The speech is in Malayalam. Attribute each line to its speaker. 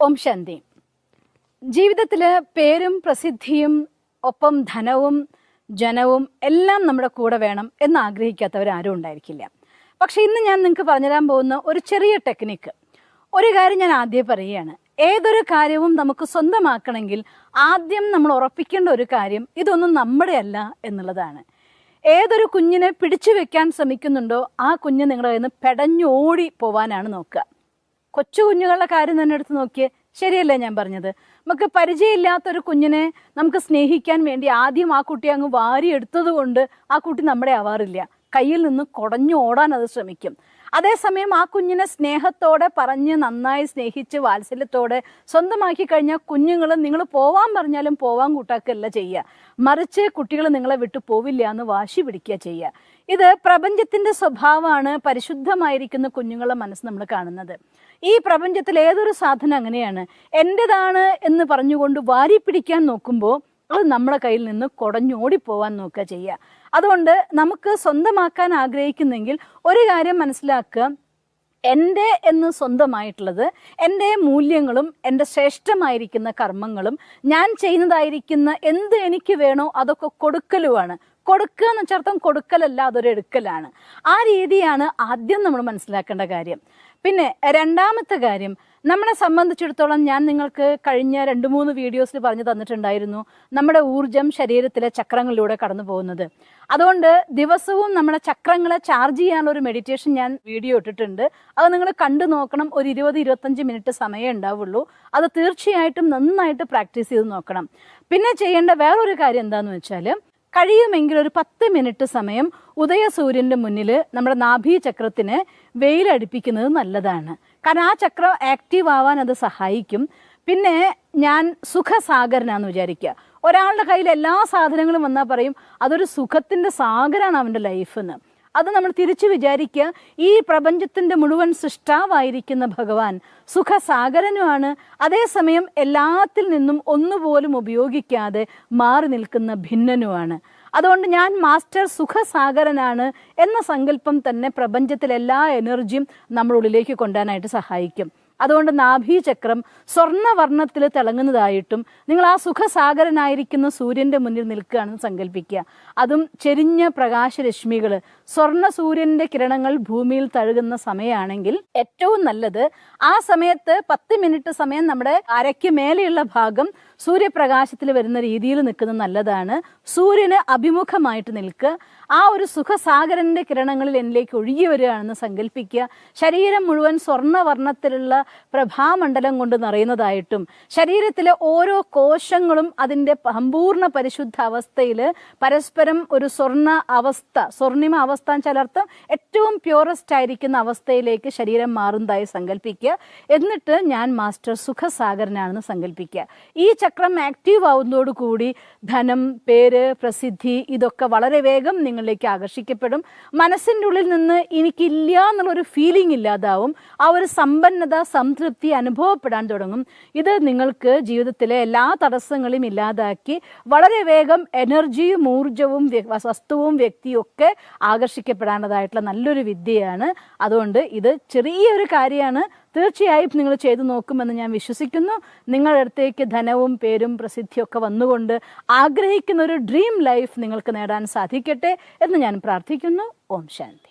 Speaker 1: ഓം ശാന്തി. ജീവിതത്തിൽ പേരും പ്രസിദ്ധിയും ഒപ്പം ധനവും ജനവും എല്ലാം നമ്മുടെ കൂടെ വേണം എന്ന് ആഗ്രഹിക്കാത്തവരാരും ഉണ്ടായിരിക്കില്ല. പക്ഷെ ഇന്ന് ഞാൻ നിങ്ങൾക്ക് പറഞ്ഞുതരാൻ പോകുന്ന ഒരു ചെറിയ ടെക്നിക്ക്, ഒരു കാര്യം ഞാൻ ആദ്യം പറയുകയാണ്. ഏതൊരു കാര്യവും നമുക്ക് സ്വന്തമാക്കണമെങ്കിൽ ആദ്യം നമ്മൾ ഉറപ്പിക്കേണ്ട ഒരു കാര്യം ഇതൊന്നും നമ്മുടെ അല്ല എന്നുള്ളതാണ്. ഏതൊരു കുഞ്ഞിനെ പിടിച്ചു വെക്കാൻ ശ്രമിക്കുന്നുണ്ടോ ആ കുഞ്ഞ് നിങ്ങളുടെ കയ്യിൽ നിന്ന് പെടഞ്ഞോടി പോവാനാണ് നോക്കുക. കൊച്ചു കുഞ്ഞുങ്ങളുടെ കാര്യം തന്നെ എടുത്ത് നോക്കിയേ, ശരിയല്ലേ ഞാൻ പറഞ്ഞത്? നമുക്ക് പരിചയമില്ലാത്തൊരു കുഞ്ഞിനെ നമുക്ക് സ്നേഹിക്കാൻ വേണ്ടി ആദ്യം ആ കുട്ടി അങ്ങ് വാരിയെടുത്തത് കൊണ്ട് ആ കുട്ടി നമ്മുടെ ആവാറില്ല. കയ്യിൽ നിന്ന് കുടഞ്ഞു ഓടാൻ അത് ശ്രമിക്കും. അതേസമയം ആ കുഞ്ഞിനെ സ്നേഹത്തോടെ പറഞ്ഞ് നന്നായി സ്നേഹിച്ച് വാത്സല്യത്തോടെ സ്വന്തമാക്കി കഴിഞ്ഞാൽ കുഞ്ഞുങ്ങൾ നിങ്ങൾ പോവാൻ പറഞ്ഞാലും പോവാൻ കൂട്ടാക്കല്ല ചെയ്യുക, മറിച്ച് കുട്ടികൾ നിങ്ങളെ വിട്ടു പോവില്ല എന്ന് വാശി പിടിക്കുക ചെയ്യുക. ഇത് പ്രപഞ്ചത്തിന്റെ സ്വഭാവമാണ്. പരിശുദ്ധമായിരിക്കുന്ന കുഞ്ഞുങ്ങളുടെ മനസ്സ് നമ്മൾ കാണുന്നത്. ഈ പ്രപഞ്ചത്തിൽ ഏതൊരു സാധനം അങ്ങനെയാണ്. എൻ്റെതാണ് എന്ന് പറഞ്ഞുകൊണ്ട് വാരി പിടിക്കാൻ നോക്കുമ്പോൾ അത് നമ്മുടെ കയ്യിൽ നിന്ന് കുടഞ്ഞോടിപ്പോവാൻ നോക്കുക ചെയ്യുക. അതുകൊണ്ട് നമുക്ക് സ്വന്തമാക്കാൻ ആഗ്രഹിക്കുന്നെങ്കിൽ ഒരു കാര്യം മനസ്സിലാക്കുക, എൻ്റെ എന്ന് സ്വന്തമായിട്ടുള്ളത് എൻ്റെ മൂല്യങ്ങളും എൻ്റെ ശ്രേഷ്ഠമായിരിക്കുന്ന കർമ്മങ്ങളും ഞാൻ ചെയ്യുന്നതായിരിക്കുന്ന എന്ത് എനിക്ക് വേണോ അതൊക്കെ കൊടുക്കലുമാണ്. കൊടുക്കുക എന്ന് വെച്ചർത്ഥം കൊടുക്കലല്ല, അതൊരു എടുക്കലാണ്. ആ രീതിയാണ് ആദ്യം നമ്മൾ മനസ്സിലാക്കേണ്ട കാര്യം. പിന്നെ രണ്ടാമത്തെ കാര്യം, നമ്മളെ സംബന്ധിച്ചിടത്തോളം ഞാൻ നിങ്ങൾക്ക് കഴിഞ്ഞ 2-3 വീഡിയോസിൽ പറഞ്ഞു തന്നിട്ടുണ്ടായിരുന്നു നമ്മുടെ ഊർജം ശരീരത്തിലെ ചക്രങ്ങളിലൂടെ കടന്നു പോകുന്നത്. അതുകൊണ്ട് ദിവസവും നമ്മുടെ ചക്രങ്ങളെ ചാർജ് ചെയ്യാനുള്ള ഒരു മെഡിറ്റേഷൻ ഞാൻ വീഡിയോ ഇട്ടിട്ടുണ്ട്. അത് നിങ്ങൾ കണ്ടു നോക്കണം. ഒരു 20-25 മിനിറ്റ് സമയം ഉണ്ടാവുള്ളൂ. അത് തീർച്ചയായിട്ടും നന്നായിട്ട് പ്രാക്ടീസ് ചെയ്ത് നോക്കണം. പിന്നെ ചെയ്യേണ്ട വേറൊരു കാര്യം എന്താണെന്ന് വെച്ചാൽ, കഴിയുമെങ്കിൽ ഒരു 10 മിനിറ്റ് സമയം ഉദയസൂര്യൻ്റെ മുന്നിൽ നമ്മുടെ നാഭി ചക്രത്തിന് വെയിലടിപ്പിക്കുന്നത് നല്ലതാണ്. കാരണം ആ ചക്രം ആക്റ്റീവ് ആവാൻ അത് സഹായിക്കും. പിന്നെ ഞാൻ സുഖസാഗരനാന്ന് വിചാരിക്കുക. ഒരാളുടെ കയ്യിൽ എല്ലാ സാധനങ്ങളും വന്നാൽ പറയും അതൊരു സുഖത്തിൻ്റെ സാഗരാണ് അവൻ്റെ ലൈഫെന്ന്. അത് നമ്മൾ തിരിച്ചു വിചാരിക്കുക, ഈ പ്രപഞ്ചത്തിൻ്റെ മുഴുവൻ സൃഷ്ടാവായിരിക്കുന്ന ഭഗവാൻ സുഖസാഗരനുമാണ്. അതേസമയം എല്ലാത്തിൽ നിന്നും ഒന്നുപോലും ഉപയോഗിക്കാതെ മാറി നിൽക്കുന്ന ഭിന്നനുമാണ്. അതുകൊണ്ട് ഞാൻ മാസ്റ്റർ സുഖസാഗരനാണ് എന്ന സങ്കല്പം തന്നെ പ്രപഞ്ചത്തിലെ എല്ലാ എനർജിയും നമ്മുടെ ഉള്ളിലേക്ക് കൊണ്ടുവരാനായിട്ട് സഹായിക്കും. അതുകൊണ്ട് നാഭീചക്രം സ്വർണ്ണവർണ്ണത്തിൽ തിളങ്ങുന്നതായിട്ടും നിങ്ങൾ ആ സുഖസാഗരനായിരിക്കുന്ന സൂര്യൻ്റെ മുന്നിൽ നിൽക്കുകയാണെന്ന് സങ്കല്പിക്കുക. അതും ചെരിഞ്ഞ പ്രകാശരശ്മികൾ, സ്വർണ്ണ സൂര്യൻ്റെ കിരണങ്ങൾ ഭൂമിയിൽ തഴുകുന്ന സമയമാണെങ്കിൽ ഏറ്റവും നല്ലത് ആ സമയത്ത് 10 മിനിറ്റ് സമയം നമ്മുടെ അരയ്ക്ക് മേലെയുള്ള ഭാഗം സൂര്യപ്രകാശത്തിൽ വരുന്ന രീതിയിൽ നിൽക്കുന്നത് നല്ലതാണ്. സൂര്യന് അഭിമുഖമായിട്ട് നിൽക്കുക. ആ ഒരു സുഖസാഗരൻ്റെ കിരണങ്ങളിൽ എന്നിലേക്ക് ഒഴുകി വരികയാണെന്ന് സങ്കല്പിക്കുക. ശരീരം മുഴുവൻ സ്വർണ്ണവർണ്ണത്തിലുള്ള പ്രഭാമണ്ഡലം കൊണ്ട് നിറയുന്നതായിട്ടും ശരീരത്തിലെ ഓരോ കോശങ്ങളും അതിൻ്റെ സമ്പൂർണ്ണ പരിശുദ്ധ അവസ്ഥയിൽ പരസ്പരം ഒരു സ്വർണിമ അവസ്ഥ ചിലർത്ത് ഏറ്റവും പ്യൂറസ്റ്റ് ആയിരിക്കുന്ന അവസ്ഥയിലേക്ക് ശരീരം മാറുന്നതായി സങ്കല്പിക്കുക. എന്നിട്ട് ഞാൻ മാസ്റ്റർ സുഖസാഗരനാണെന്ന് സങ്കല്പിക്കുക. ഈ ചക്രം ആക്റ്റീവ് ആവുന്നതോടുകൂടി ധനം, പേര്, പ്രസിദ്ധി ഇതൊക്കെ വളരെ വേഗം നിങ്ങളിലേക്ക് ആകർഷിക്കപ്പെടും. മനസ്സിൻ്റെ ഉള്ളിൽ നിന്ന് എനിക്കില്ല എന്നുള്ളൊരു ഫീലിംഗ് ഇല്ലാതാവും. ആ ഒരു സമ്പന്നത, സംതൃപ്തി അനുഭവപ്പെടാൻ തുടങ്ങും. ഇത് നിങ്ങൾക്ക് ജീവിതത്തിലെ എല്ലാ തടസ്സങ്ങളും ഇല്ലാതാക്കി വളരെ വേഗം എനർജിയും ഊർജവും വസ്തുവും വ്യക്തിയും ഒക്കെ ആകർഷിക്കപ്പെടാനതായിട്ടുള്ള നല്ലൊരു വിദ്യയാണ്. അതുകൊണ്ട് ഇത് ചെറിയൊരു കാര്യമാണ്. തീർച്ചയായും നിങ്ങൾ ചെയ്തു നോക്കുമെന്ന് ഞാൻ വിശ്വസിക്കുന്നു. നിങ്ങളുടെ അടുത്തേക്ക് ധനവും പേരും പ്രസിദ്ധിയൊക്കെ വന്നുകൊണ്ട് ആഗ്രഹിക്കുന്ന ഒരു ഡ്രീം ലൈഫ് നിങ്ങൾക്ക് നേടാൻ സാധിക്കട്ടെ എന്ന് ഞാൻ പ്രാർത്ഥിക്കുന്നു. ഓം ശാന്തി.